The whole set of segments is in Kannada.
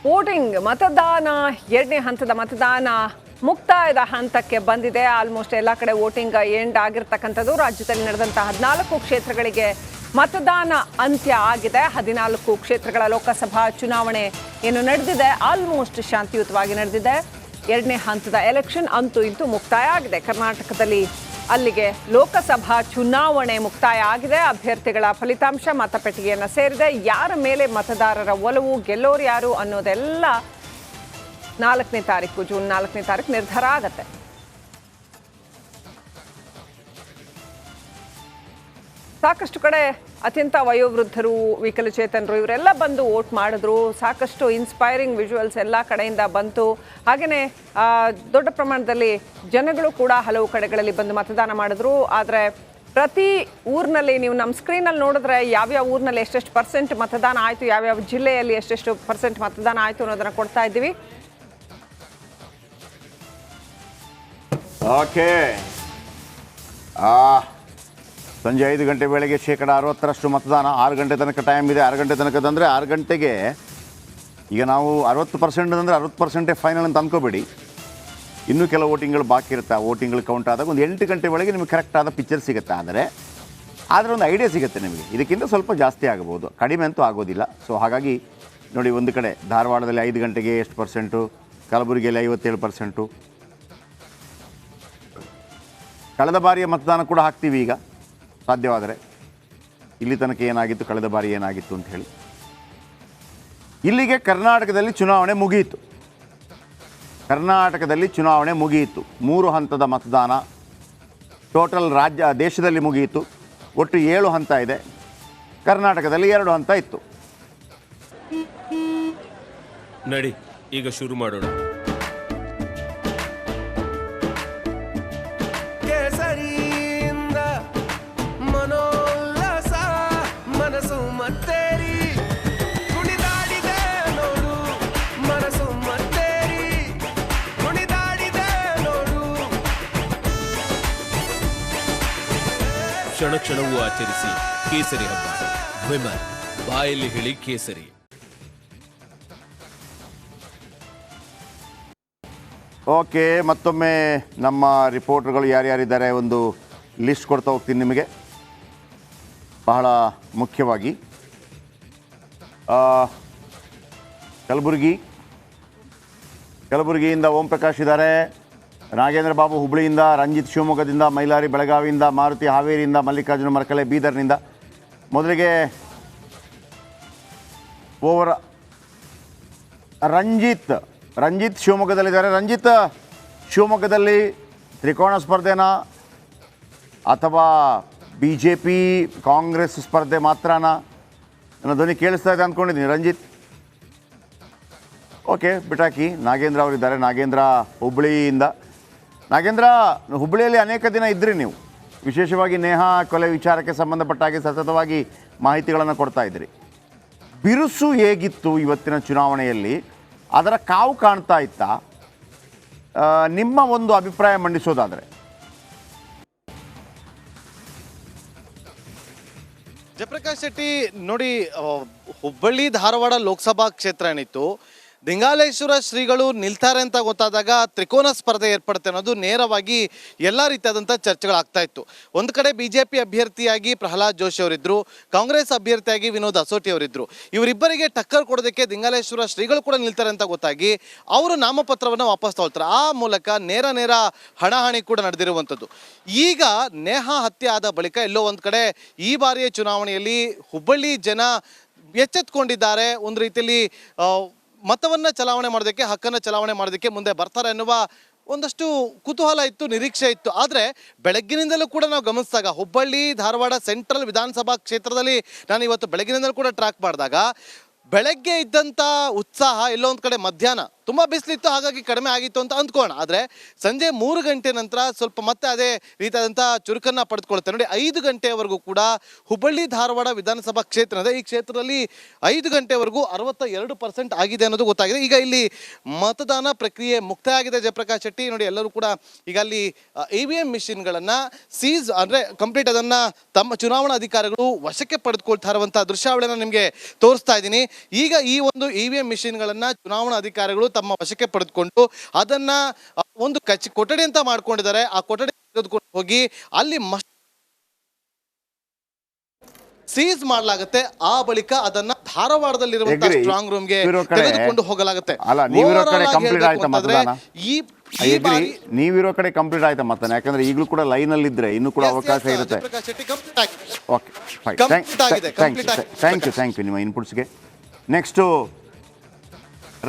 ವೋಟಿಂಗ್ ಮತದಾನ ಎರಡನೇ ಹಂತದ ಮತದಾನ ಮುಕ್ತಾಯದ ಹಂತಕ್ಕೆ ಬಂದಿದೆ. ಆಲ್ಮೋಸ್ಟ್ ಎಲ್ಲ ಕಡೆ ವೋಟಿಂಗ್ ಎಂಡ್ ಆಗಿರ್ತಕ್ಕಂಥದ್ದು. ರಾಜ್ಯದಲ್ಲಿ ನಡೆದಂತಹ 14 ಕ್ಷೇತ್ರಗಳಿಗೆ ಮತದಾನ ಅಂತ್ಯ ಆಗಿದೆ. 14 ಕ್ಷೇತ್ರಗಳ ಲೋಕಸಭಾ ಚುನಾವಣೆ ಏನು ನಡೆದಿದೆ ಆಲ್ಮೋಸ್ಟ್ ಶಾಂತಿಯುತವಾಗಿ ನಡೆದಿದೆ. ಎರಡನೇ ಹಂತದ ಎಲೆಕ್ಷನ್ ಅಂತೂ ಇಂತೂ ಮುಕ್ತಾಯ ಆಗಿದೆ. ಕರ್ನಾಟಕದಲ್ಲಿ ಅಲ್ಲಿಗೆ ಲೋಕಸಭಾ ಚುನಾವಣೆ ಮುಕ್ತಾಯ ಆಗಿದೆ. ಅಭ್ಯರ್ಥಿಗಳ ಫಲಿತಾಂಶ ಮತಪೆಟ್ಟಿಗೆಯನ್ನು ಸೇರಿದೆ. ಯಾರ ಮೇಲೆ ಮತದಾರರ ಒಲವು, ಗೆಲ್ಲೋರು ಯಾರು ಅನ್ನೋದೆಲ್ಲ 4ನೇ ತಾರೀಕು, ಜೂನ್ 4ನೇ ತಾರೀಕು ನಿರ್ಧಾರ ಆಗತ್ತೆ. ಸಾಕಷ್ಟು ಕಡೆ ಅತ್ಯಂತ ವಯೋವೃದ್ಧರು, ವಿಕಲಚೇತನರು ಇವರೆಲ್ಲ ಬಂದು ವೋಟ್ ಮಾಡಿದ್ರು. ಸಾಕಷ್ಟು ಇನ್ಸ್ಪೈರಿಂಗ್ ವಿಜುವಲ್ಸ್ ಎಲ್ಲ ಕಡೆಯಿಂದ ಬಂತು. ಹಾಗೆಯೇ ದೊಡ್ಡ ಪ್ರಮಾಣದಲ್ಲಿ ಜನಗಳು ಕೂಡ ಹಲವು ಕಡೆಗಳಲ್ಲಿ ಬಂದು ಮತದಾನ ಮಾಡಿದ್ರು. ಆದರೆ ಪ್ರತಿ ಊರಿನಲ್ಲಿ ನೀವು ನಮ್ಮ ಸ್ಕ್ರೀನಲ್ಲಿ ನೋಡಿದ್ರೆ ಯಾವ್ಯಾವ ಊರಿನಲ್ಲಿ ಎಷ್ಟೆಷ್ಟು ಪರ್ಸೆಂಟ್ ಮತದಾನ ಆಯಿತು, ಯಾವ್ಯಾವ ಜಿಲ್ಲೆಯಲ್ಲಿ ಎಷ್ಟೆಷ್ಟು ಪರ್ಸೆಂಟ್ ಮತದಾನ ಆಯಿತು ಅನ್ನೋದನ್ನು ಕೊಡ್ತಾ ಇದ್ದೀವಿ. ಓಕೆ, ಸಂಜೆ 5 ಗಂಟೆ ವೇಳೆಗೆ 60% ಮತದಾನ. 6 ಗಂಟೆ ತನಕ ಟೈಮ್ ಇದೆ. 6 ಗಂಟೆ ತನಕ ಅಂದರೆ 6 ಗಂಟೆಗೆ ಈಗ ನಾವು 60% ಅಂದರೆ 60% ಫೈನಲ್ ಅಂತ ಅಂದ್ಕೋಬೇಡಿ. ಇನ್ನೂ ಕೆಲವು ವೋಟಿಂಗ್ಗಳು ಬಾಕಿ ಇರುತ್ತೆ. ಆ ವೋಟಿಂಗ್ಗಳು ಕೌಂಟ್ ಆದಾಗ ಒಂದು 8 ಗಂಟೆ ಒಳಗೆ ನಿಮಗೆ ಕರೆಕ್ಟ್ ಆದ ಪಿಕ್ಚರ್ ಸಿಗುತ್ತೆ. ಆದರೆ ಒಂದು ಐಡಿಯಾ ಸಿಗುತ್ತೆ ನಿಮಗೆ. ಇದಕ್ಕಿಂತ ಸ್ವಲ್ಪ ಜಾಸ್ತಿ ಆಗಬಹುದು, ಕಡಿಮೆ ಅಂತೂ ಆಗೋದಿಲ್ಲ. ಸೊ ಹಾಗಾಗಿ ನೋಡಿ, ಒಂದು ಕಡೆ ಧಾರವಾಡದಲ್ಲಿ 5 ಗಂಟೆಗೆ ಎಷ್ಟು ಪರ್ಸೆಂಟು, ಕಲಬುರಗಿಯಲ್ಲಿ 57%. ಕಳೆದ ಬಾರಿಯ ಮತದಾನ ಕೂಡ ಹಾಕ್ತೀವಿ ಈಗ ಸಾಧ್ಯವಾದರೆ. ಇಲ್ಲಿ ತನಕ ಏನಾಗಿತ್ತು, ಕಳೆದ ಬಾರಿ ಏನಾಗಿತ್ತು ಅಂತ ಹೇಳಿ. ಇಲ್ಲಿಗೆ ಕರ್ನಾಟಕದಲ್ಲಿ ಚುನಾವಣೆ ಮುಗಿಯಿತು. ಕರ್ನಾಟಕದಲ್ಲಿ ಚುನಾವಣೆ ಮುಗಿಯಿತು. 3 ಹಂತದ ಮತದಾನ ಟೋಟಲ್ ದೇಶದಲ್ಲಿ ಮುಗಿಯಿತು. ಒಟ್ಟು 7 ಹಂತ ಇದೆ. ಕರ್ನಾಟಕದಲ್ಲಿ 2 ಹಂತ ಇತ್ತು. ನಡಿ ಈಗ ಶುರು ಮಾಡೋಣ. ಕ್ಷಣ ಕ್ಷಣವೂ ಆಚರಿಸಿ ಕೇಸರಿ ಹಬ್ಬ. ವಿಮಲ್, ಬಾಯಲ್ಲಿ ಹೇಳಿ ಕೇಸರಿ. ಓಕೆ, ಮತ್ತೊಮ್ಮೆ ನಮ್ಮ ರಿಪೋರ್ಟರ್ಗಳು ಯಾರ್ಯಾರಿದ್ದಾರೆ ಒಂದು ಲಿಸ್ಟ್ ಕೊಡ್ತಾ ಹೋಗ್ತೀನಿ ನಿಮಗೆ. ಬಹಳ ಮುಖ್ಯವಾಗಿ ಕಲಬುರಗಿಯಿಂದ ಓಂ ಪ್ರಕಾಶ್ ಇದ್ದಾರೆ, ನಾಗೇಂದ್ರ ಬಾಬು ಹುಬ್ಳಿಯಿಂದ, ರಂಜಿತ್ ಶಿವಮೊಗ್ಗದಿಂದ, ಮೈಲಾರಿ ಬೆಳಗಾವಿಯಿಂದ, ಮಾರುತಿ ಹಾವೇರಿಯಿಂದ, ಮಲ್ಲಿಕಾರ್ಜುನ ಮರಕಲೆ ಬೀದರ್ನಿಂದ. ಮೊದಲಿಗೆ ರಂಜಿತ್ ಶಿವಮೊಗ್ಗದಲ್ಲಿದ್ದಾರೆ. ರಂಜಿತ್, ಶಿವಮೊಗ್ಗದಲ್ಲಿ ತ್ರಿಕೋನ ಸ್ಪರ್ಧೆನಾ ಅಥವಾ BJP ಕಾಂಗ್ರೆಸ್ ಸ್ಪರ್ಧೆ ಮಾತ್ರನಾ? ನನ್ನ ಧ್ವನಿ ಕೇಳಿಸ್ತಾ ಇದೆ ಅಂದ್ಕೊಂಡಿದ್ದೀನಿ. ರಂಜಿತ್ ಓಕೆ, ಬಿಟಾಕಿ. ನಾಗೇಂದ್ರ ಅವರಿದ್ದಾರೆ, ನಾಗೇಂದ್ರ ಹುಬ್ಳಿಯಿಂದ. ನಾಗೇಂದ್ರ, ಹುಬ್ಬಳ್ಳಿಯಲ್ಲಿ ಅನೇಕ ದಿನ ಇದ್ರಿ ನೀವು. ವಿಶೇಷವಾಗಿ ನೇಹಾ ಕೊಲೆ ವಿಚಾರಕ್ಕೆ ಸಂಬಂಧಪಟ್ಟ ಹಾಗೆ ಸತತವಾಗಿ ಮಾಹಿತಿಗಳನ್ನು ಕೊಡ್ತಾ ಇದ್ರಿ. ಬಿರುಸು ಹೇಗಿತ್ತು ಇವತ್ತಿನ ಚುನಾವಣೆಯಲ್ಲಿ? ಅದರ ಕಾವು ಕಾಣ್ತಾ ಇತ್ತಾ? ನಿಮ್ಮ ಒಂದು ಅಭಿಪ್ರಾಯ ಮಂಡಿಸೋದಾದರೆ. ಜಯಪ್ರಕಾಶ್ ಶೆಟ್ಟಿ, ನೋಡಿ, ಹುಬ್ಬಳ್ಳಿ ಧಾರವಾಡ ಲೋಕಸಭಾ ಕ್ಷೇತ್ರ ಏನಿತ್ತು, ದಿಂಗಾಲೇಶ್ವರ ಶ್ರೀಗಳು ನಿಲ್ತಾರೆ ಅಂತ ಗೊತ್ತಾದಾಗ ತ್ರಿಕೋನ ಸ್ಪರ್ಧೆ ಏರ್ಪಡುತ್ತೆ ಅನ್ನೋದು ನೇರವಾಗಿ ಎಲ್ಲ ರೀತಿಯಾದಂಥ ಚರ್ಚೆಗಳಾಗ್ತಾ ಇತ್ತು. ಒಂದು ಕಡೆ BJP ಅಭ್ಯರ್ಥಿಯಾಗಿ ಪ್ರಹ್ಲಾದ್ ಜೋಶಿ ಅವರಿದ್ದರು, ಕಾಂಗ್ರೆಸ್ ಅಭ್ಯರ್ಥಿಯಾಗಿ ವಿನೋದ್ ಅಸೋಟಿ ಅವರಿದ್ದರು. ಇವರಿಬ್ಬರಿಗೆ ಟಕ್ಕರ್ ಕೊಡೋದಕ್ಕೆ ದಿಂಗಾಲೇಶ್ವರ ಶ್ರೀಗಳು ಕೂಡ ನಿಲ್ತಾರೆ ಅಂತ ಗೊತ್ತಾಗಿ ಅವರು ನಾಮಪತ್ರವನ್ನು ವಾಪಸ್ ತಗೊಳ್ತಾರೆ. ಆ ಮೂಲಕ ನೇರ ಹಣಾಹಣಿ ಕೂಡ ನಡೆದಿರುವಂಥದ್ದು. ಈಗ ನೇಹಾ ಹತ್ಯೆ ಆದ ಬಳಿಕ ಎಲ್ಲೋ ಒಂದು ಕಡೆ ಈ ಬಾರಿಯ ಚುನಾವಣೆಯಲ್ಲಿ ಹುಬ್ಬಳ್ಳಿ ಜನ ಎಚ್ಚೆತ್ಕೊಂಡಿದ್ದಾರೆ. ಒಂದು ರೀತಿಯಲ್ಲಿ ಮತವನ್ನು ಚಲಾವಣೆ ಮಾಡೋದಕ್ಕೆ, ಹಕ್ಕನ್ನು ಚಲಾವಣೆ ಮಾಡೋದಕ್ಕೆ ಮುಂದೆ ಬರ್ತಾರೆ ಎನ್ನುವ ಒಂದಷ್ಟು ಕುತೂಹಲ ಇತ್ತು, ನಿರೀಕ್ಷೆ ಇತ್ತು. ಆದರೆ ಬೆಳಗ್ಗಿನಿಂದಲೂ ಕೂಡ ನಾವು ಗಮನಿಸಿದಾಗ ಹುಬ್ಬಳ್ಳಿ ಧಾರವಾಡ ಸೆಂಟ್ರಲ್ ವಿಧಾನಸಭಾ ಕ್ಷೇತ್ರದಲ್ಲಿ ನಾನು ಇವತ್ತು ಬೆಳಗ್ಗಿನಿಂದಲೂ ಕೂಡ ಟ್ರ್ಯಾಕ್ ಮಾಡಿದಾಗ ಬೆಳಗ್ಗೆ ಇದ್ದಂಥ ಉತ್ಸಾಹ ಎಲ್ಲೋ ಒಂದು ಕಡೆ ಮಧ್ಯಾಹ್ನ ತುಂಬ ಬಿಸಿಲಿತ್ತು, ಹಾಗಾಗಿ ಕಡಿಮೆ ಆಗಿತ್ತು ಅಂತ ಅಂದ್ಕೋಣ. ಆದರೆ ಸಂಜೆ 3 ಗಂಟೆ ನಂತರ ಸ್ವಲ್ಪ ಮತ್ತೆ ಅದೇ ರೀತಿಯಾದಂಥ ಚುರುಕನ್ನು ಪಡೆದುಕೊಳ್ತಾರೆ. ನೋಡಿ, 5 ಗಂಟೆಯವರೆಗೂ ಕೂಡ ಹುಬ್ಬಳ್ಳಿ ಧಾರವಾಡ ವಿಧಾನಸಭಾ ಕ್ಷೇತ್ರ ಇದೆ. ಈ ಕ್ಷೇತ್ರದಲ್ಲಿ 5 ಗಂಟೆವರೆಗೂ 62% ಆಗಿದೆ ಅನ್ನೋದು ಗೊತ್ತಾಗಿದೆ. ಈಗ ಇಲ್ಲಿ ಮತದಾನ ಪ್ರಕ್ರಿಯೆ ಮುಕ್ತಾಯ ಆಗಿದೆ. ಜಯಪ್ರಕಾಶ್ ಶೆಟ್ಟಿ ನೋಡಿ, ಎಲ್ಲರೂ ಕೂಡ ಈಗ ಅಲ್ಲಿ EVM ಮಿಷಿನ್ಗಳನ್ನು ಸೀಸ್ ಅಂದರೆ ಕಂಪ್ಲೀಟ್ ಅದನ್ನು ತಮ್ಮ ಚುನಾವಣಾ ಅಧಿಕಾರಿಗಳು ವಶಕ್ಕೆ ಪಡೆದುಕೊಳ್ತಾ ಇರುವಂಥ ದೃಶ್ಯಾವಳಿಯನ್ನು ನಿಮಗೆ ತೋರಿಸ್ತಾ ಇದ್ದೀನಿ. ಈಗ ಈ ಒಂದು EVM ಮಿಷಿನ್ಗಳನ್ನು ಚುನಾವಣಾ ಅಧಿಕಾರಿಗಳು ತಮ್ಮ ವಶಕ್ಕೆ ಪಡೆದುಕೊಂಡು ಅದನ್ನ ಒಂದು ಕೊಠಡಿ ಅಂತ ಮಾಡ್ಕೊಂಡಿದ್ದಾರೆ. ಆ ಕೊಠಡಿ ತೆಗೆದುಕೊಂಡು ಹೋಗಿ ಅಲ್ಲಿ ಸೀಸ್ ಮಾಡಲಾಗುತ್ತೆ. ಆ ಬಳಿಕ ಅದನ್ನ ಧಾರವಾಡದಲ್ಲಿರುವಂತಹ ಸ್ಟ್ರಾಂಗ್ ರೂಮ್ಗೆ ತೆಗೆದುಕೊಂಡು ಹೋಗಲಾಗುತ್ತೆ. ನೀವಿರೋ ಕಡೆ ಕಂಪ್ಲೀಟ್ ಆಯ್ತಾ ಮತದಾನ? ಯಾಕಂದ್ರೆ ಈಗಲೂ ಕೂಡ ಲೈನ್ ಅಲ್ಲಿ ಇದ್ರೆ ಇನ್ನೂ ಕೂಡ ಅವಕಾಶ ಇರುತ್ತೆ. ಥ್ಯಾಂಕ್ ಯು ನಿಮ್ಮ ಇನ್ಪುಟ್ಸ್ಗೆ. ನೆಕ್ಸ್ಟು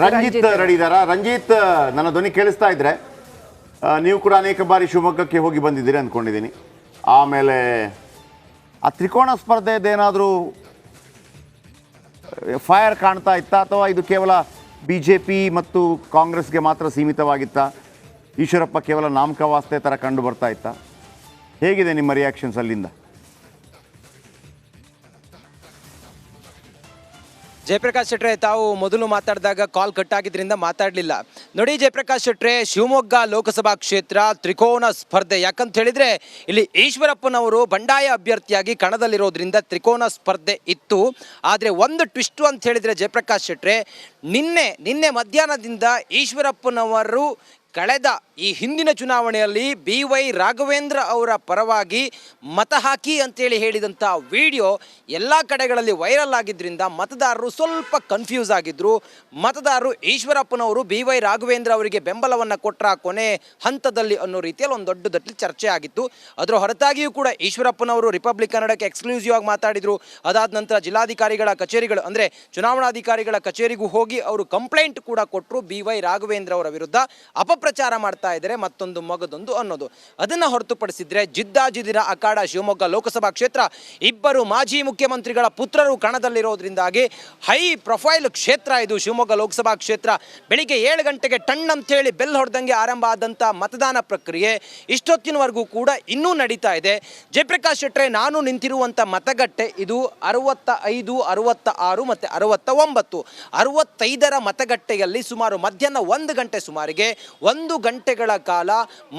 ರಂಜಿತ್ ರೆಡಿ ಇದ್ದಾರಾ? ರಂಜಿತ್, ನನ್ನ ಧ್ವನಿ ಕೇಳಿಸ್ತಾ ಇದ್ರೆ ನೀವು ಕೂಡ ಅನೇಕ ಬಾರಿ ಶಿವಮೊಗ್ಗಕ್ಕೆ ಹೋಗಿ ಬಂದಿದ್ದೀರಿ ಅಂದ್ಕೊಂಡಿದ್ದೀನಿ. ಆಮೇಲೆ ಆ ತ್ರಿಕೋಣ ಸ್ಪರ್ಧೆದೇನಾದರೂ ಫೈರ್ ಕಾಣ್ತಾ ಇತ್ತಾ, ಅಥವಾ ಇದು ಕೇವಲ BJP ಮತ್ತು ಕಾಂಗ್ರೆಸ್ಗೆ ಮಾತ್ರ ಸೀಮಿತವಾಗಿತ್ತಾ? ಈಶ್ವರಪ್ಪ ಕೇವಲ ನಾಮಕವಾಸ್ತೆ ಥರ ಕಂಡು ಬರ್ತಾ ಇತ್ತಾ? ಹೇಗಿದೆ ನಿಮ್ಮ ರಿಯಾಕ್ಷನ್ಸ್ ಅಲ್ಲಿಂದ? ಜಯಪ್ರಕಾಶ್ ಶೆಟ್ರೆ, ತಾವು ಮೊದಲು ಮಾತಾಡಿದಾಗ ಕಾಲ್ ಕಟ್ ಆಗಿದ್ರಿಂದ ಮಾತಾಡಲಿಲ್ಲ. ನೋಡಿ ಜಯಪ್ರಕಾಶ್ ಶೆಟ್ರೆ, ಶಿವಮೊಗ್ಗ ಲೋಕಸಭಾ ಕ್ಷೇತ್ರ ತ್ರಿಕೋನ ಸ್ಪರ್ಧೆ. ಯಾಕಂತ ಹೇಳಿದ್ರೆ ಇಲ್ಲಿ ಈಶ್ವರಪ್ಪನವರು ಬಂಡಾಯ ಅಭ್ಯರ್ಥಿಯಾಗಿ ಕಣದಲ್ಲಿರೋದ್ರಿಂದ ತ್ರಿಕೋನ ಸ್ಪರ್ಧೆ ಇತ್ತು. ಆದರೆ ಒಂದು ಟ್ವಿಸ್ಟು ಅಂತ ಹೇಳಿದ್ರೆ ಜಯಪ್ರಕಾಶ್ ಶೆಟ್ರೆ, ನಿನ್ನೆ ಮಧ್ಯಾಹ್ನದಿಂದ ಈಶ್ವರಪ್ಪನವರು ಕಳೆದ ಈ ಹಿಂದಿನ ಚುನಾವಣೆಯಲ್ಲಿ BY ರಾಘವೇಂದ್ರ ಅವರ ಪರವಾಗಿ ಮತ ಹಾಕಿ ಅಂತೇಳಿ ಹೇಳಿದಂಥ ವಿಡಿಯೋ ಎಲ್ಲ ಕಡೆಗಳಲ್ಲಿ ವೈರಲ್ ಆಗಿದ್ದರಿಂದ ಮತದಾರರು ಸ್ವಲ್ಪ ಕನ್ಫ್ಯೂಸ್ ಆಗಿದ್ದರು. ಮತದಾರರು ಈಶ್ವರಪ್ಪನವರು BY ರಾಘವೇಂದ್ರ ಅವರಿಗೆ ಬೆಂಬಲವನ್ನು ಕೊಟ್ಟರ ಕೊನೆ ಹಂತದಲ್ಲಿ ಅನ್ನೋ ರೀತಿಯಲ್ಲಿ ಒಂದು ದೊಡ್ಡದಲ್ಲಿ ಚರ್ಚೆ ಆಗಿತ್ತು. ಅದರ ಹೊರತಾಗಿಯೂ ಕೂಡ ಈಶ್ವರಪ್ಪನವರು ರಿಪಬ್ಲಿಕ್ ಕನ್ನಡಕ್ಕೆ ಎಕ್ಸ್ಕ್ಲೂಸಿವ್ ಆಗಿ ಮಾತಾಡಿದರು. ಅದಾದ ನಂತರ ಜಿಲ್ಲಾಧಿಕಾರಿಗಳ ಕಚೇರಿಗಳು ಅಂದರೆ ಚುನಾವಣಾಧಿಕಾರಿಗಳ ಕಚೇರಿಗೂ ಹೋಗಿ ಅವರು ಕಂಪ್ಲೇಂಟ್ ಕೂಡ ಕೊಟ್ಟರು. BY ರಾಘವೇಂದ್ರ ಅವರ ವಿರುದ್ಧ ಅಪಪ್ರಚಾರ ಮಾಡ್ತಾ ಇದ್ದಾರೆ, ಮತ್ತೊಂದು ಮಗದೊಂದು ಅನ್ನೋದು. ಅದನ್ನು ಹೊರತುಪಡಿಸಿದ್ರೆ ಜಿದ್ದಾಜಿದ್ದಿನ ಅಖಾಡ ಶಿವಮೊಗ್ಗ ಲೋಕಸಭಾ ಕ್ಷೇತ್ರ. ಇಬ್ಬರು ಮಾಜಿ ಮುಖ್ಯಮಂತ್ರಿಗಳ ಪುತ್ರರು ಕಣದಲ್ಲಿರೋದ್ರಿಂದಾಗಿ ಹೈ ಪ್ರೊಫೈಲ್ ಕ್ಷೇತ್ರ ಇದು ಶಿವಮೊಗ್ಗ ಲೋಕಸಭಾ ಕ್ಷೇತ್ರ. ಬೆಳಿಗ್ಗೆ 7 ಗಂಟೆಗೆ ಟಣ್ ಅಂತೇಳಿ ಬೆಲ್ ಹೊಡೆದಂಗೆ ಆರಂಭ ಆದಂಥ ಮತದಾನ ಪ್ರಕ್ರಿಯೆ ಇಷ್ಟೊತ್ತಿನವರೆಗೂ ಕೂಡ ಇನ್ನೂ ನಡೀತಾ ಇದೆ. ಜಯಪ್ರಕಾಶ್ ಶೆಟ್ರೆ, ನಾನು ನಿಂತಿರುವಂಥ ಮತಗಟ್ಟೆ ಇದು 65, 66 ಮತ್ತು 69. 65ರ ಮತಗಟ್ಟೆಯಲ್ಲಿ ಸುಮಾರು ಮಧ್ಯಾಹ್ನ 1 ಗಂಟೆ ಸುಮಾರಿಗೆ 1 ಗಂಟೆಗಳ ಕಾಲ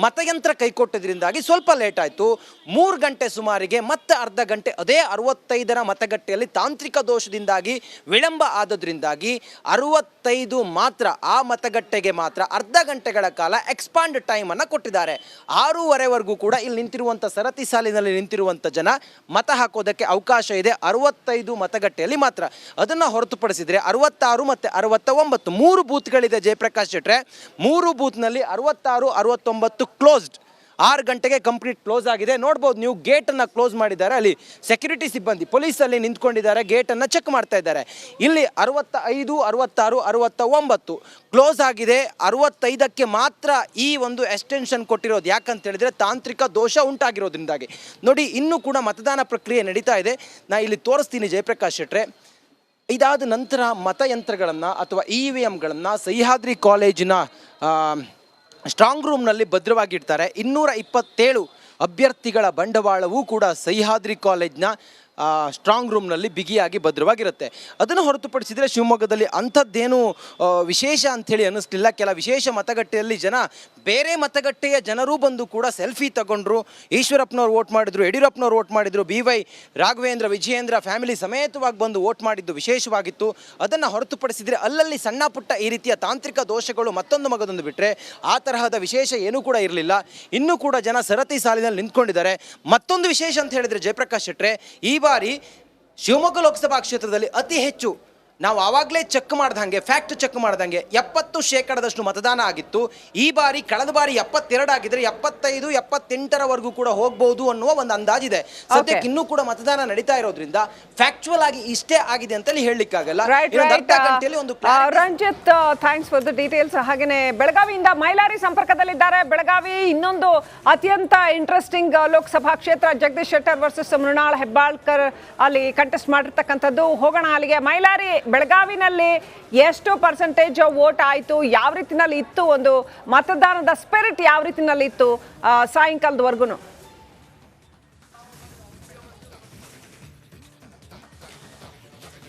ಮತಯಂತ್ರ ಕೈಕೊಟ್ಟಿದ್ರಿಂದಾಗಿ ಸ್ವಲ್ಪ ಲೇಟ್ ಆಯಿತು. 3 ಗಂಟೆ ಸುಮಾರಿಗೆ ಮತ್ತೆ ಅರ್ಧ ಗಂಟೆ ಅದೇ 65ರ ಮತಗಟ್ಟೆಯಲ್ಲಿ ತಾಂತ್ರಿಕ ದೋಷದಿಂದಾಗಿ ವಿಳಂಬ ಆದದ್ರಿಂದಾಗಿ 65 ಮಾತ್ರ ಆ ಮತಗಟ್ಟೆಗೆ ಮಾತ್ರ ಅರ್ಧ ಗಂಟೆಗಳ ಕಾಲ ಎಕ್ಸ್ಪಾಂಡ್ ಟೈಮನ್ನು ಕೊಟ್ಟಿದ್ದಾರೆ. 6:30ವರೆಗೂ ಕೂಡ ಇಲ್ಲಿ ನಿಂತಿರುವಂಥ ಸರತಿ ಸಾಲಿನಲ್ಲಿ ನಿಂತಿರುವಂಥ ಜನ ಮತ ಹಾಕೋದಕ್ಕೆ ಅವಕಾಶ ಇದೆ 65 ಮತಗಟ್ಟೆಯಲ್ಲಿ ಮಾತ್ರ. ಅದನ್ನು ಹೊರತುಪಡಿಸಿದರೆ 66 ಮತ್ತು 69 3 ಬೂತ್ಗಳಿದೆ ಜಯಪ್ರಕಾಶ್ ಶೆಟ್ರೆ. 3 ಬೂತ್ನಲ್ಲಿ 66, 69 ಕ್ಲೋಸ್ಡ್. 6 ಗಂಟೆಗೆ ಕಂಪ್ಲೀಟ್ ಕ್ಲೋಸ್ ಆಗಿದೆ. ನೋಡ್ಬೋದು ನೀವು, ಗೇಟನ್ನು ಕ್ಲೋಸ್ ಮಾಡಿದ್ದಾರೆ. ಅಲ್ಲಿ ಸೆಕ್ಯೂರಿಟಿ ಸಿಬ್ಬಂದಿ ಪೊಲೀಸಲ್ಲಿ ನಿಂತ್ಕೊಂಡಿದ್ದಾರೆ, ಗೇಟನ್ನು ಚೆಕ್ ಮಾಡ್ತಾ ಇದ್ದಾರೆ. ಇಲ್ಲಿ 65, 66, 69 ಕ್ಲೋಸ್ ಆಗಿದೆ. 65ಕ್ಕೆ ಮಾತ್ರ ಈ ಒಂದು ಎಕ್ಸ್ಟೆನ್ಷನ್ ಕೊಟ್ಟಿರೋದು. ಯಾಕಂತ ಹೇಳಿದ್ರೆ ತಾಂತ್ರಿಕ ದೋಷ ಉಂಟಾಗಿರೋದ್ರಿಂದಾಗಿ. ನೋಡಿ, ಇನ್ನೂ ಕೂಡ ಮತದಾನ ಪ್ರಕ್ರಿಯೆ ನಡೀತಾ ಇದೆ. ನಾ ಇಲ್ಲಿ ತೋರಿಸ್ತೀನಿ ಜಯಪ್ರಕಾಶ್ ಶೆಟ್ರೆ. ಇದಾದ ನಂತರ ಮತಯಂತ್ರಗಳನ್ನು ಅಥವಾ EVMಗಳನ್ನು ಸಹ್ಯಾದ್ರಿ ಕಾಲೇಜಿನ ಸ್ಟ್ರಾಂಗ್ ರೂಮ್ನಲ್ಲಿ ಭದ್ರವಾಗಿಡ್ತಾರೆ. 227 ಅಭ್ಯರ್ಥಿಗಳ ಬಂಡವಾಳವೂ ಕೂಡ ಸಹ್ಯಾದ್ರಿ ಕಾಲೇಜ್ನ ಸ್ಟ್ರಾಂಗ್ ರೂಮ್ನಲ್ಲಿ ಬಿಗಿಯಾಗಿ ಭದ್ರವಾಗಿರುತ್ತೆ. ಅದನ್ನು ಹೊರತುಪಡಿಸಿದರೆ ಶಿವಮೊಗ್ಗದಲ್ಲಿ ಅಂಥದ್ದೇನು ವಿಶೇಷ ಅಂಥೇಳಿ ಅನ್ನಿಸ್ಲಿಲ್ಲ. ಕೆಲ ವಿಶೇಷ ಮತಗಟ್ಟೆಯಲ್ಲಿ ಬೇರೆ ಮತಗಟ್ಟೆಯ ಜನರೂ ಬಂದು ಕೂಡ ಸೆಲ್ಫಿ ತಗೊಂಡ್ರು. ಈಶ್ವರಪ್ಪನವ್ರು ವೋಟ್ ಮಾಡಿದ್ರು, ಯಡಿಯೂರಪ್ಪನವ್ರು ವೋಟ್ ಮಾಡಿದ್ರು, BY ರಾಘವೇಂದ್ರ, ವಿಜಯೇಂದ್ರ ಫ್ಯಾಮಿಲಿ ಸಮೇತವಾಗಿ ಬಂದು ವೋಟ್ ಮಾಡಿದ್ದು ವಿಶೇಷವಾಗಿತ್ತು. ಅದನ್ನು ಹೊರತುಪಡಿಸಿದರೆ ಅಲ್ಲಲ್ಲಿ ಸಣ್ಣ ಪುಟ್ಟ ಈ ರೀತಿಯ ತಾಂತ್ರಿಕ ದೋಷಗಳು ಮತ್ತೊಂದು ಮಗದೊಂದು ಬಿಟ್ಟರೆ ಆ ತರಹದ ವಿಶೇಷ ಏನೂ ಕೂಡ ಇರಲಿಲ್ಲ. ಇನ್ನೂ ಕೂಡ ಜನ ಸರತಿ ಸಾಲಿನಲ್ಲಿ ನಿಂತ್ಕೊಂಡಿದ್ದಾರೆ. ಮತ್ತೊಂದು ವಿಶೇಷ ಅಂತ ಹೇಳಿದರೆ ಜಯಪ್ರಕಾಶ್ ಶೆಟ್ರೆ, ಈ ಬಾರಿ ಶಿವಮೊಗ್ಗ ಲೋಕಸಭಾ ಕ್ಷೇತ್ರದಲ್ಲಿ ಅತಿ ಹೆಚ್ಚು ನಾವು ಆವಾಗಲೇ ಚೆಕ್ ಮಾಡ್ದಂಗೆ, ಫ್ಯಾಕ್ಟ್ ಚೆಕ್ ಮಾಡ್ದಂಗೆ 70% ಮತದಾನ ಆಗಿತ್ತು. ಈ ಬಾರಿ ಕಳೆದ ಬಾರಿ 72 ಆಗಿದ್ರೆ 75, 78ರವರೆಗೂ ಕೂಡ ಹೋಗ್ಬೋದು ಅನ್ನುವ ಒಂದು ಅಂದಾಜಿದೆ. ಸದ್ಯಕ್ಕೆ ಇನ್ನೂ ಕೂಡ ಮತದಾನ ನಡೀತಾ ಇರೋದ್ರಿಂದ ಫ್ಯಾಕ್ಚುಯಲ್ ಆಗಿ ಇಷ್ಟೇ ಆಗಿದೆ ಅಂತೇಳಿ ಹೇಳಲಿಕ್ಕಾಗಲ್ಲ. Ranjith, thanks for the details. ಹಾಗೇನೆ ಬೆಳಗಾವಿಯಿಂದ ಮೈಲಾರಿ ಸಂಪರ್ಕದಲ್ಲಿದ್ದಾರೆ. ಬೆಳಗಾವಿ ಇನ್ನೊಂದು ಅತ್ಯಂತ ಇಂಟ್ರೆಸ್ಟಿಂಗ್ ಲೋಕಸಭಾ ಕ್ಷೇತ್ರ, ಜಗದೀಶ್ ಶೆಟ್ಟರ್ ವರ್ಸಸ್ ಮೃಣಾಲ್ ಹೆಬ್ಬಾಳ್ಕರ್ ಅಲ್ಲಿ ಕಂಟೆಸ್ಟ್ ಮಾಡಿರ್ತಕ್ಕಂಥದ್ದು. ಹೋಗೋಣ ಅಲ್ಲಿಗೆ. ಮೈಲಾರಿ, ಬೆಳಗಾವಿನಲ್ಲಿ ಎಷ್ಟು ಪರ್ಸೆಂಟೇಜ್ ವೋಟ್ ಆಯಿತು, ಯಾವ ರೀತಿನಲ್ಲಿ ಇತ್ತು, ಒಂದು ಮತದಾನದ ಸ್ಪಿರಿಟ್ ಯಾವ ರೀತಿನಲ್ಲಿ ಇತ್ತು ಸಾಯಂಕಾಲದವರೆಗೂ?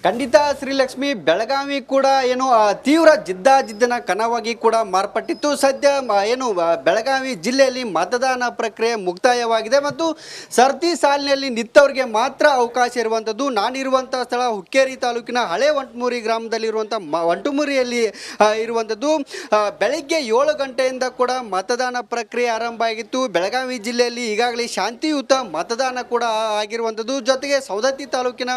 ಖಂಡಿತ ಶ್ರೀಲಕ್ಷ್ಮಿ, ಬೆಳಗಾವಿ ಕೂಡ ಏನು ತೀವ್ರ ಜಿದ್ದಾಜಿದ್ದಿನ ಕಣವಾಗಿ ಕೂಡ ಮಾರ್ಪಟ್ಟಿತ್ತು. ಸದ್ಯ ಬೆಳಗಾವಿ ಜಿಲ್ಲೆಯಲ್ಲಿ ಮತದಾನ ಪ್ರಕ್ರಿಯೆ ಮುಕ್ತಾಯವಾಗಿದೆ ಮತ್ತು ಸರತಿ ಸಾಲಿನಲ್ಲಿ ನಿಂತವರಿಗೆ ಮಾತ್ರ ಅವಕಾಶ ಇರುವಂಥದ್ದು. ನಾನಿರುವಂಥ ಸ್ಥಳ ಹುಕ್ಕೇರಿ ತಾಲೂಕಿನ ಹಳೆ ವಂಟಮೂರಿ ಗ್ರಾಮದಲ್ಲಿರುವಂಥ ವಂಟಮೂರಿಯಲ್ಲಿ ಇರುವಂಥದ್ದು. ಬೆಳಗ್ಗೆ 7 ಗಂಟೆಯಿಂದ ಕೂಡ ಮತದಾನ ಪ್ರಕ್ರಿಯೆ ಆರಂಭ ಆಗಿತ್ತು. ಬೆಳಗಾವಿ ಜಿಲ್ಲೆಯಲ್ಲಿ ಈಗಾಗಲೇ ಶಾಂತಿಯುತ ಮತದಾನ ಕೂಡ ಆಗಿರುವಂಥದ್ದು. ಜೊತೆಗೆ ಸವದತ್ತಿ ತಾಲೂಕಿನ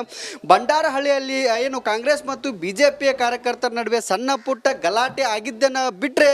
ಬಂಡಾರಹಳ್ಳಿಯಲ್ಲಿ ಏನು ಕಾಂಗ್ರೆಸ್ ಮತ್ತು ಬಿಜೆಪಿಯ ಕಾರ್ಯಕರ್ತರ ನಡುವೆ ಸಣ್ಣ ಪುಟ್ಟ ಗಲಾಟೆ ಆಗಿದ್ದನ್ನು ಬಿಟ್ಟರೆ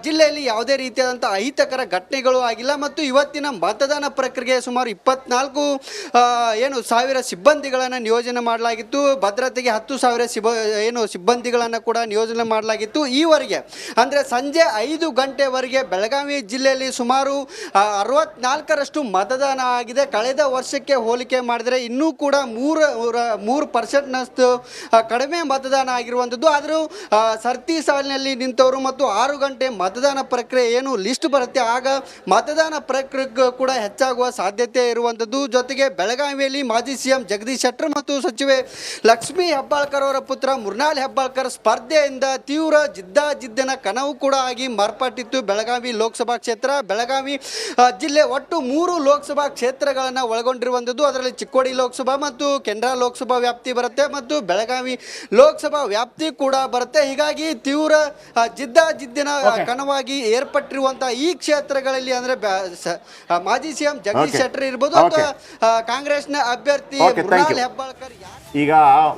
ಜಿಲ್ಲೆಯಲ್ಲಿ ಯಾವುದೇ ರೀತಿಯಾದಂಥ ಅಹಿತಕರ ಘಟನೆಗಳು ಆಗಿಲ್ಲ. ಮತ್ತು ಇವತ್ತಿನ ಮತದಾನ ಪ್ರಕ್ರಿಯೆ ಸುಮಾರು 24 ಸಾವಿರ ಸಿಬ್ಬಂದಿಗಳನ್ನು ನಿಯೋಜನೆ ಮಾಡಲಾಗಿತ್ತು. ಭದ್ರತೆಗೆ 10,000 ಸಿಬ್ಬಂದಿಗಳನ್ನು ಕೂಡ ನಿಯೋಜನೆ ಮಾಡಲಾಗಿತ್ತು. ಈವರೆಗೆ ಅಂದರೆ ಸಂಜೆ 5 ಗಂಟೆವರೆಗೆ ಬೆಳಗಾವಿ ಜಿಲ್ಲೆಯಲ್ಲಿ ಸುಮಾರು 64ರಷ್ಟು ಮತದಾನ ಆಗಿದೆ. ಕಳೆದ ವರ್ಷಕ್ಕೆ ಹೋಲಿಕೆ ಮಾಡಿದರೆ ಇನ್ನೂ ಕೂಡ 3% ಕಡಿಮೆ ಮತದಾನ ಆಗಿರುವಂಥದ್ದು. ಆದರೂ ಸರತಿ ಸಾಲಿನಲ್ಲಿ ನಿಂತವರು ಮತ್ತು 6 ಗಂಟೆ ಮತದಾನ ಪ್ರಕ್ರಿಯೆ ಏನು ಲಿಸ್ಟ್ ಬರುತ್ತೆ ಆಗ ಮತದಾನ ಪ್ರಕ್ರಿಯೆ ಕೂಡ ಹೆಚ್ಚಾಗುವ ಸಾಧ್ಯತೆ ಇರುವಂಥದ್ದು. ಜೊತೆಗೆ ಬೆಳಗಾವಿಯಲ್ಲಿ ಮಾಜಿ ಸಿಎಂ ಜಗದೀಶ್ ಶೆಟ್ಟರ್ ಮತ್ತು ಸಚಿವೆ ಲಕ್ಷ್ಮೀ ಹೆಬ್ಬಾಳ್ಕರ್ ಅವರ ಪುತ್ರ ಮೃಣಾಲ್ ಹೆಬ್ಬಾಳ್ಕರ್ ಸ್ಪರ್ಧೆಯಿಂದ ತೀವ್ರ ಜಿದ್ದಾಜಿದ್ದಿನ ಕನವು ಕೂಡ ಆಗಿ ಮಾರ್ಪಟ್ಟಿತ್ತು ಬೆಳಗಾವಿ ಲೋಕಸಭಾ ಕ್ಷೇತ್ರ. ಬೆಳಗಾವಿ ಜಿಲ್ಲೆ ಒಟ್ಟು 3 ಲೋಕಸಭಾ ಕ್ಷೇತ್ರಗಳನ್ನು ಒಳಗೊಂಡಿರುವಂಥದ್ದು. ಅದರಲ್ಲಿ ಚಿಕ್ಕೋಡಿ ಲೋಕಸಭಾ ಮತ್ತು ಕೆನರಾ ಲೋಕಸಭಾ ವ್ಯಾಪ್ತಿ ಬರುತ್ತೆ ಮತ್ತು ಬೆಳಗಾವಿ ಲೋಕಸಭಾ ವ್ಯಾಪ್ತಿ ಕೂಡ ಬರುತ್ತೆ. ಹೀಗಾಗಿ ತೀವ್ರ ಜಿದ್ದಾಜಿದ್ದಿನ ಕಣವಾಗಿ ಏರ್ಪಟ್ಟಿರುವಂತಹ ಈ ಕ್ಷೇತ್ರಗಳಲ್ಲಿ ಅಂದ್ರೆ ಮಾಜಿ ಸಿಎಂ ಜಗದೀಶ್ ಶೆಟ್ಟರ್ ಇರ್ಬೋದು ಅಥವಾ ಕಾಂಗ್ರೆಸ್ನ ಅಭ್ಯರ್ಥಿ ಮೃಣಾಲ್ ಹೆಬ್ಬಾಳ್ಕರ್. ಈಗ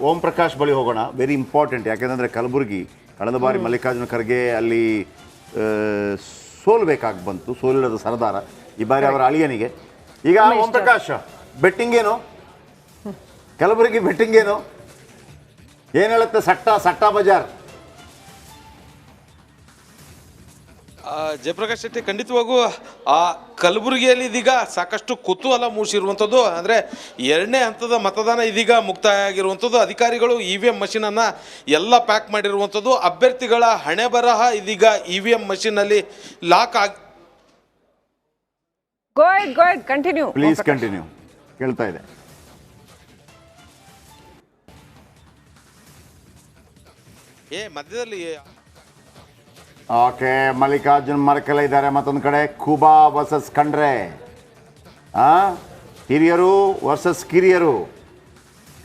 ಓಂ ಪ್ರಕಾಶ್ ಬಳಿ ಹೋಗೋಣ. ವೆರಿ ಇಂಪಾರ್ಟೆಂಟ್, ಯಾಕೆಂದ್ರೆ ಕಲಬುರಗಿ ಕಳೆದ ಬಾರಿ ಮಲ್ಲಿಕಾರ್ಜುನ ಖರ್ಗೆ ಅಲ್ಲಿ ಸೋಲ್ಬೇಕಾಗಿ ಬಂತು. ಸೋಲಿಲ್ಲದ ಸರದಾರ ಈ ಬಾರಿ ಅವರ ಅಳಿಯನಿಗೆ. ಈಗ ಓಂ ಪ್ರಕಾಶ್, ಬೆಟ್ಟಿಂಗ್ ಏನು ಕಲಬುರಗಿ? ಬೆಟ್ಟಿಂಗ್ ಏನು, ಏನು ಹೇಳುತ್ತೆ ಸಟ್ಟಾ ಬಜಾರ್? ಜಯಪ್ರಕಾಶ್ ಶೆಟ್ಟಿ, ಖಂಡಿತವಾಗೂ ಆ ಕಲಬುರಗಿಯಲ್ಲಿ ಇದೀಗ ಸಾಕಷ್ಟು ಕುತೂಹಲ ಮೂಡಿಸಿರುವಂಥದ್ದು. ಅಂದರೆ 2ನೇ ಹಂತದ ಮತದಾನ ಇದೀಗ ಮುಕ್ತಾಯ ಆಗಿರುವಂಥದ್ದು. ಅಧಿಕಾರಿಗಳು EVM ಮಷೀನನ್ನು ಎಲ್ಲ ಪ್ಯಾಕ್ ಮಾಡಿರುವಂಥದ್ದು. ಅಭ್ಯರ್ಥಿಗಳ ಹಣೆ ಬರಹ ಇದೀಗ EVM ಮಷೀನಲ್ಲಿ ಲಾಕ್ ಆಗಿ. ಕಂಟಿನ್ಯೂ ಪ್ಲೀಸ್ ಕಂಟಿನ್ಯೂ, ಕೇಳ್ತಾ ಇದೆ. ಮಧ್ಯದಲ್ಲಿ ಓಕೆ, ಮಲ್ಲಿಕಾರ್ಜುನ್ ಮರಕಲ ಇದ್ದಾರೆ. ಮತ್ತೊಂದು ಕಡೆ ಖೂಬಾ ವರ್ಸಸ್ ಖಂಡ್ರೆ, ಹಿರಿಯರು ವರ್ಸಸ್ ಕಿರಿಯರು.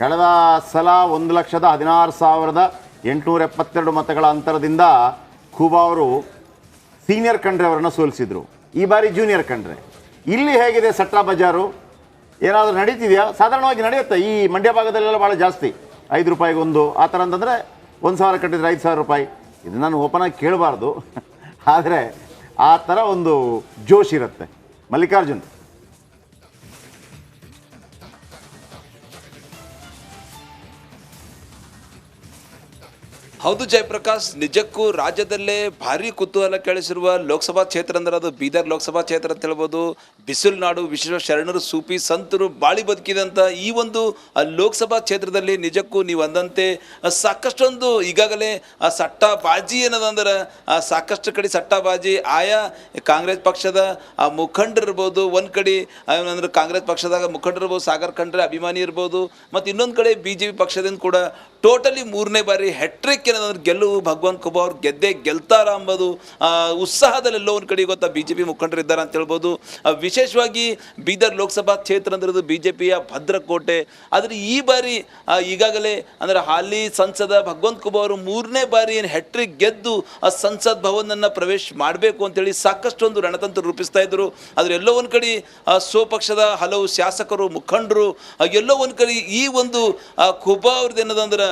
ಕಳೆದ ಸಲ 1,16,872 ಮತಗಳ ಅಂತರದಿಂದ ಖೂಬಾ ಅವರು ಸೀನಿಯರ್ ಖಂಡ್ರೆ ಅವರನ್ನು ಸೋಲಿಸಿದ್ರು. ಈ ಬಾರಿ ಜೂನಿಯರ್ ಖಂಡ್ರೆ. ಇಲ್ಲಿ ಹೇಗಿದೆ ಸಟ್ಟಾ ಬಜಾರು? ಏನಾದರೂ ನಡೀತಿದೆಯಾ? ಸಾಧಾರಣವಾಗಿ ನಡೆಯುತ್ತೆ ಈ ಮಂಡ್ಯ ಭಾಗದಲ್ಲೆಲ್ಲ ಭಾಳ ಜಾಸ್ತಿ. 5 ರೂಪಾಯಿಗೆ ಒಂದು ಆ ಥರ ಅಂತಂದರೆ 1,000 ಕಟ್ಟಿದ್ರೆ 5,000 ರೂಪಾಯಿ. ಇದು ನಾನು ಓಪನ್ ಆಗಿ ಕೇಳಬಾರ್ದು, ಆದರೆ ಆ ಥರ ಒಂದು ಜೋಶ್ ಇರುತ್ತೆ. ಮಲ್ಲಿಕಾರ್ಜುನ್, ಹೌದು ಜಯಪ್ರಕಾಶ್, ನಿಜಕ್ಕೂ ರಾಜ್ಯದಲ್ಲೇ ಭಾರಿ ಕುತೂಹಲ ಕೇಳಿಸಿರುವ ಲೋಕಸಭಾ ಕ್ಷೇತ್ರ ಅಂದ್ರೆ ಅದು ಬೀದರ್ ಲೋಕಸಭಾ ಕ್ಷೇತ್ರ ಅಂತ ಹೇಳ್ಬೋದು. ಬಿಸಿಲು ನಾಡು, ವಿಶ್ವ ಶರಣರು, ಸೂಫಿ ಸಂತರು ಬಾಳಿ ಬದುಕಿದಂಥ ಈ ಒಂದು ಲೋಕಸಭಾ ಕ್ಷೇತ್ರದಲ್ಲಿ ನಿಜಕ್ಕೂ ನೀವು ಅಂದಂತೆ ಸಾಕಷ್ಟೊಂದು ಈಗಾಗಲೇ ಸಟ್ಟಾ ಬಾಜಿ ಏನದಂದ್ರೆ ಸಾಕಷ್ಟು ಕಡೆ ಸಟ್ಟಾ ಬಾಜಿ ಆಯಾ ಕಾಂಗ್ರೆಸ್ ಪಕ್ಷದ ಮುಖಂಡರಿರ್ಬೋದು, ಒಂದು ಕಡೆ ಅಂದ್ರೆ ಕಾಂಗ್ರೆಸ್ ಪಕ್ಷದಾಗ ಮುಖಂಡರಿರ್ಬೋದು, ಸಾಗರ್ ಖಂಡ್ರೆ ಅಭಿಮಾನಿ ಇರ್ಬೋದು, ಮತ್ತು ಇನ್ನೊಂದು ಕಡೆ BJP ಪಕ್ಷದಿಂದ ಕೂಡ ಟೋಟಲಿ 3ನೇ ಬಾರಿ ಹೆಟ್ರಿಕ್ ಏನಂದ್ರೆ ಗೆಲುವು ಭಗವಂತ ಖೂಬಾ ಅವ್ರು ಗೆಲ್ತಾರ ಅಂಬೋದು ಉತ್ಸಾಹದಲ್ಲೆಲ್ಲೋ ಒಂದು ಕಡೆ ಗೊತ್ತಾ BJP ಮುಖಂಡರು ಇದ್ದಾರೆ ಅಂತ ಹೇಳ್ಬೋದು. ವಿಶೇಷವಾಗಿ ಬೀದರ್ ಲೋಕಸಭಾ ಕ್ಷೇತ್ರ ಅಂದಿರೋದು BJPಯ ಭದ್ರಕೋಟೆ. ಆದರೆ ಈ ಬಾರಿ ಈಗಾಗಲೇ ಅಂದರೆ ಹಾಲಿ ಸಂಸದ ಭಗವಂತ ಖೂಬಾ ಅವರು 3ನೇ ಬಾರಿ ಏನು ಹೆಟ್ರಿಕ್ ಗೆದ್ದು ಆ ಸಂಸತ್ ಭವನನ್ನು ಪ್ರವೇಶ ಮಾಡಬೇಕು ಅಂತೇಳಿ ಸಾಕಷ್ಟೊಂದು ರಣತಂತ್ರ ರೂಪಿಸ್ತಾ ಇದ್ರು. ಆದರೆ ಎಲ್ಲೋ ಒಂದು ಕಡೆ ಸ್ವಪಕ್ಷದ ಹಲವು ಶಾಸಕರು, ಮುಖಂಡರು ಎಲ್ಲೋ ಒಂದು ಕಡೆ ಈ ಒಂದು ಖೂಬಾ ಅವ್ರದ್ದು ಏನದಂದ್ರೆ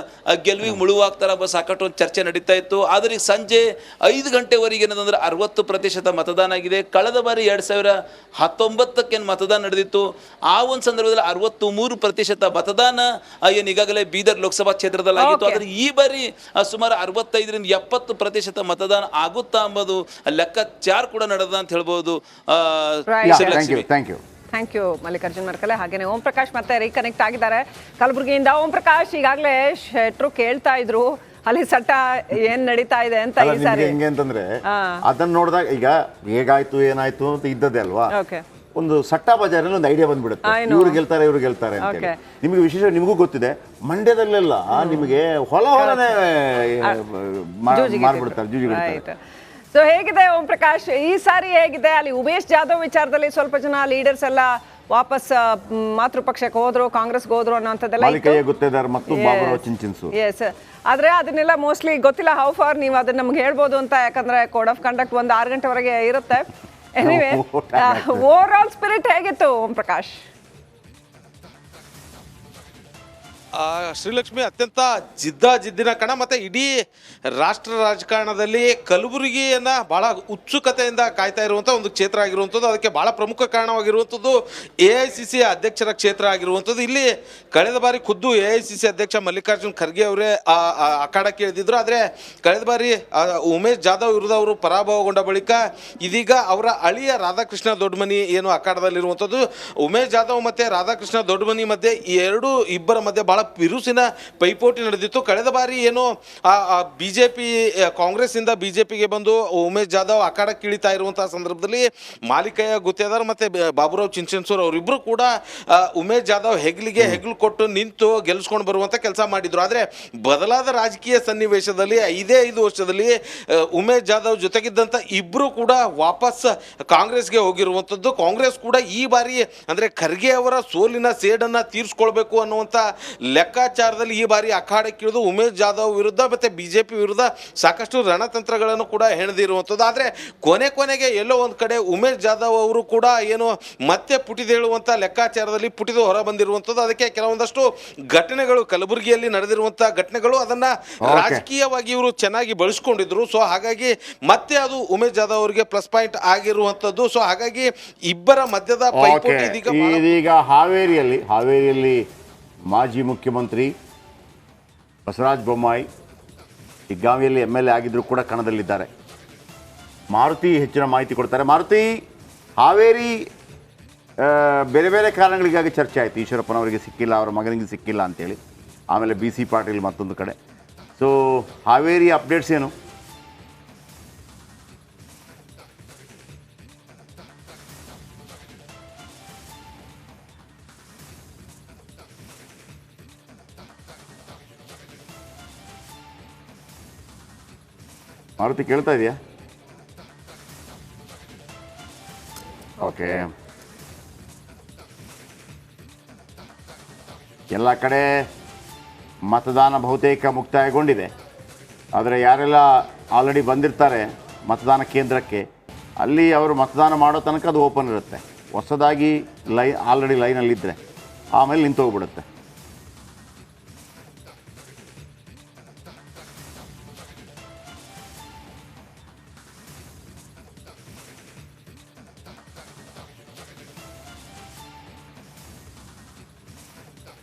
ಗೆಲುವಿಗೆ ಮುಳುವಾಗ್ತಾರ ಸಾಕಷ್ಟು ಒಂದು ಚರ್ಚೆ ನಡೀತಾ ಇತ್ತು. ಆದರೆ ಈಗ ಸಂಜೆ 5 ಗಂಟೆವರೆಗೆ ಏನಂದ್ರೆ 60% ಮತದಾನ ಆಗಿದೆ. ಕಳೆದ ಬಾರಿ 2019 ಮತದಾನ ನಡೆದಿತ್ತು. ಆ ಒಂದು ಸಂದರ್ಭದಲ್ಲಿ 63% ಮತದಾನ ಏನು ಈಗಾಗಲೇ ಬೀದರ್ ಲೋಕಸಭಾ ಕ್ಷೇತ್ರದಲ್ಲಿ ಆಗಿತ್ತು. ಆದರೆ ಈ ಬಾರಿ ಸುಮಾರು 65ರಿಂದ 70% ಮತದಾನ ಆಗುತ್ತಾ ಎಂಬುದು ಲೆಕ್ಕಾಚಾರ ಕೂಡ ನಡೆದ ಅಂತ ಹೇಳ್ಬೋದು. Thank you. Thank you Mallikarjun Markale. ಹಾಗೇನೆ ಓಂ ಪ್ರಕಾಶ್ ಮತ್ತೆ ರೀಕನೆಕ್ಟ್ ಆಗಿದ್ದಾರೆ ಕಲಬುರಗಿಯಿಂದ. ಓಂ ಪ್ರಕಾಶ್, ಈಗಾಗಲೇ ಶೆಟ್ರು ಕೇಳ್ತಾ ಇದ್ರು ಅಲ್ಲಿ ಸಟ್ಟ ಏನ್ ನಡೀತಾ ಇದೆ ಅಂತ. ಈ ಸಾರಿ ಹೆಂಗೆ ಅಂತಂದ್ರೆ ಅದನ್ನ ನೋಡಿದಾಗ ಈಗ ಹೇಗಾಯ್ತು ಏನಾಯ್ತು ಅಂತ ಇದ್ದದ್ದೇ ಅಲ್ವಾ. ಓಕೆ, ಒಂದು ಸಟ್ಟ ಬಜಾರಲ್ಲಿ ಒಂದು ಐಡಿಯಾ ಬಂದ್ಬಿಡುತ್ತೆ, ಇವ್ರು ಗೆಲ್ತಾರೆ ಅಂತ ಹೇಳಿ. ನಿಮಗೆ ವಿಶೇಷ ನಿಮಗೂ ಗೊತ್ತಿದೆ, ಮಂಡ್ಯದಲ್ಲೆಲ್ಲ ನಿಮಗೆ ಹೊಲನೇ ಮಾಡ್ಬಿಡ್ತಾರೆ, ಜೂಜಿ ಬಿಡ್ತಾರೆ. ಸೊ ಹೇಗಿದೆ ಓಂ ಪ್ರಕಾಶ್ ಈ ಸಾರಿ ಹೇಗಿದೆ ಅಲ್ಲಿ? ಉಮೇಶ್ ಜಾಧವ್ ವಿಚಾರದಲ್ಲಿ ಸ್ವಲ್ಪ ಜನ ಲೀಡರ್ಸ್ ಎಲ್ಲ ವಾಪಸ್ ಮಾತೃಪಕ್ಷಕ್ಕೆ ಹೋದ್ರು, ಕಾಂಗ್ರೆಸ್ಗೆ ಹೋದ್ರು ಅನ್ನೋಂಥದ್ದೆಲ್ಲ ಎಸ್. ಆದ್ರೆ ಅದನ್ನೆಲ್ಲ ಮೋಸ್ಟ್ಲಿ ಗೊತ್ತಿಲ್ಲ ಹೌ ಫಾರ್ ನೀವು ಅದನ್ನ ನಮ್ಗೆ ಹೇಳ್ಬೋದು ಅಂತ, ಯಾಕಂದ್ರೆ ಕೋಡ್ ಆಫ್ ಕಂಡಕ್ಟ್ ಒಂದು 6 ಗಂಟೆವರೆಗೆ ಇರುತ್ತೆ. ಎನಿವೆ, ಓವರ್ ಆಲ್ ಸ್ಪಿರಿಟ್ ಹೇಗಿತ್ತು ಓಂ ಪ್ರಕಾಶ್? ಶ್ರೀಲಕ್ಷ್ಮಿ, ಅತ್ಯಂತ ಜಿದ್ದಿನ ಕಣ. ಮತ್ತು ಇಡೀ ರಾಷ್ಟ್ರ ರಾಜಕಾರಣದಲ್ಲಿ ಕಲಬುರಗಿಯನ್ನು ಭಾಳ ಉತ್ಸುಕತೆಯಿಂದ ಕಾಯ್ತಾ ಇರುವಂಥ ಒಂದು ಕ್ಷೇತ್ರ ಆಗಿರುವಂಥದ್ದು. ಅದಕ್ಕೆ ಭಾಳ ಪ್ರಮುಖ ಕಾರಣವಾಗಿರುವಂಥದ್ದು AICC ಅಧ್ಯಕ್ಷರ ಕ್ಷೇತ್ರ ಆಗಿರುವಂಥದ್ದು. ಇಲ್ಲಿ ಕಳೆದ ಬಾರಿ ಖುದ್ದು AICC ಅಧ್ಯಕ್ಷ ಮಲ್ಲಿಕಾರ್ಜುನ್ ಖರ್ಗೆ ಅವರೇ ಅಖಾಡಕ್ಕೆ ಇಳಿದಿದ್ರು. ಆದರೆ ಕಳೆದ ಬಾರಿ ಉಮೇಶ್ ಜಾಧವ್ ವಿರುದ್ಧ ಅವರು ಪರಾಭವಗೊಂಡ ಬಳಿಕ ಇದೀಗ ಅವರ ಅಳಿಯ ರಾಧಾಕೃಷ್ಣ ದೊಡ್ಡಮನಿ ಏನು ಅಖಾಡದಲ್ಲಿರುವಂಥದ್ದು. ಉಮೇಶ್ ಜಾಧವ್ ಮತ್ತು ರಾಧಾಕೃಷ್ಣ ದೊಡ್ಡಮನಿ ಮಧ್ಯೆ ಇಬ್ಬರ ಮಧ್ಯೆ ಭಾಳ ಬಿರುಸಿನ ಪೈಪೋಟಿ ನಡೆದಿತ್ತು. ಕಳೆದ ಬಾರಿ ಏನು BJP ಕಾಂಗ್ರೆಸ್ಸಿಂದ BJPಗೆ ಬಂದು ಉಮೇಶ್ ಜಾಧವ್ ಅಖಾಡಕ್ಕೆ ಇಳಿತಾ ಇರುವಂತಹ ಸಂದರ್ಭದಲ್ಲಿ ಮಾಲಿಕಯ್ಯ ಗುತ್ತೇದಾರ್ ಮತ್ತು ಬಾಬುರಾವ್ ಚಿಂಚನ್ಸೂರ್ ಅವರಿಬ್ಬರು ಕೂಡ ಉಮೇಶ್ ಜಾಧವ್ ಹೆಗ್ಲು ಕೊಟ್ಟು ನಿಂತು ಗೆಲ್ಲಿಸ್ಕೊಂಡು ಬರುವಂಥ ಕೆಲಸ ಮಾಡಿದ್ರು. ಆದರೆ ಬದಲಾದ ರಾಜಕೀಯ ಸನ್ನಿವೇಶದಲ್ಲಿ 5 ವರ್ಷದಲ್ಲಿ ಉಮೇಶ್ ಜಾಧವ್ ಜೊತೆಗಿದ್ದಂಥ ಇಬ್ಬರು ಕೂಡ ವಾಪಸ್ ಕಾಂಗ್ರೆಸ್ಗೆ ಹೋಗಿರುವಂಥದ್ದು. ಕಾಂಗ್ರೆಸ್ ಕೂಡ ಈ ಬಾರಿ ಅಂದರೆ ಖರ್ಗೆ ಅವರ ಸೋಲಿನ ಸೇಡನ್ನು ತೀರಿಸ್ಕೊಳ್ಬೇಕು ಅನ್ನುವಂಥ ಲೆಕ್ಕಾಚಾರದಲ್ಲಿ ಈ ಬಾರಿ ಅಖಾಡಕ್ಕಿಳಿದು ಉಮೇಶ್ ಜಾಧವ್ ವಿರುದ್ಧ ಮತ್ತು BJP ವಿರುದ್ಧ ಸಾಕಷ್ಟು ರಣತಂತ್ರಗಳನ್ನು ಕೂಡ ಹೆಣೆದಿರುವಂಥದ್ದು. ಆದರೆ ಕೊನೆಗೆ ಎಲ್ಲೋ ಒಂದು ಕಡೆ ಉಮೇಶ್ ಜಾಧವ್ ಅವರು ಕೂಡ ಏನು ಮತ್ತೆ ಪುಟಿದೇಳುವಂಥ ಲೆಕ್ಕಾಚಾರದಲ್ಲಿ ಪುಟಿದು ಹೊರ ಬಂದಿರುವಂಥದ್ದು. ಅದಕ್ಕೆ ಕೆಲವೊಂದಷ್ಟು ಘಟನೆಗಳು ಕಲಬುರಗಿಯಲ್ಲಿ ನಡೆದಿರುವಂಥ ಘಟನೆಗಳು ಅದನ್ನು ರಾಜಕೀಯವಾಗಿ ಇವರು ಚೆನ್ನಾಗಿ ಬಳಸ್ಕೊಂಡಿದ್ರು. ಸೊ ಹಾಗಾಗಿ ಮತ್ತೆ ಅದು ಉಮೇಶ್ ಜಾಧವ್ ಅವರಿಗೆ ಪ್ಲಸ್ ಪಾಯಿಂಟ್ ಆಗಿರುವಂಥದ್ದು. ಸೊ ಹಾಗಾಗಿ ಇಬ್ಬರ ಮಧ್ಯದ ಪೈಪೋಟಿ ಇದೀಗ ಹಾವೇರಿಯಲ್ಲಿ ಮಾಜಿ ಮುಖ್ಯಮಂತ್ರಿ ಬಸವರಾಜ ಬೊಮ್ಮಾಯಿ ಹಿಗ್ಗಾವಿಯಲ್ಲಿ MLA ಆಗಿದ್ರು ಕೂಡ ಕಣದಲ್ಲಿದ್ದಾರೆ. ಮಾರುತಿ ಹೆಚ್ಚಿನ ಮಾಹಿತಿ ಕೊಡ್ತಾರೆ. ಮಾರುತಿ, ಹಾವೇರಿ ಬೇರೆ ಕಾರಣಗಳಿಗಾಗಿ ಚರ್ಚೆ ಆಯಿತು. ಈಶ್ವರಪ್ಪನವರಿಗೆ ಸಿಕ್ಕಿಲ್ಲ, ಅವರ ಮಗನಿಗೆ ಸಿಕ್ಕಿಲ್ಲ ಅಂತೇಳಿ. ಆಮೇಲೆ BC ಪಾಟೀಲ್ ಮತ್ತೊಂದು ಕಡೆ. ಸೊ ಹಾವೇರಿ ಅಪ್ಡೇಟ್ಸ್ ಏನು? ಮಾರುತಿ ಕೇಳ್ತಾ ಇದೆಯಾ? ಓಕೆ, ಎಲ್ಲ ಕಡೆ ಮತದಾನ ಬಹುತೇಕ ಮುಕ್ತಾಯಗೊಂಡಿದೆ. ಆದರೆ ಯಾರೆಲ್ಲ ಆಲ್ರೆಡಿ ಬಂದಿರ್ತಾರೆ ಮತದಾನ ಕೇಂದ್ರಕ್ಕೆ, ಅಲ್ಲಿ ಅವರು ಮತದಾನ ಮಾಡೋ ತನಕ ಅದು ಓಪನ್ ಇರುತ್ತೆ. ಹೊಸದಾಗಿ ಆಲ್ರೆಡಿ ಲೈನಲ್ಲಿದ್ದರೆ ಆಮೇಲೆ ನಿಂತು ಹೋಗ್ಬಿಡುತ್ತೆ.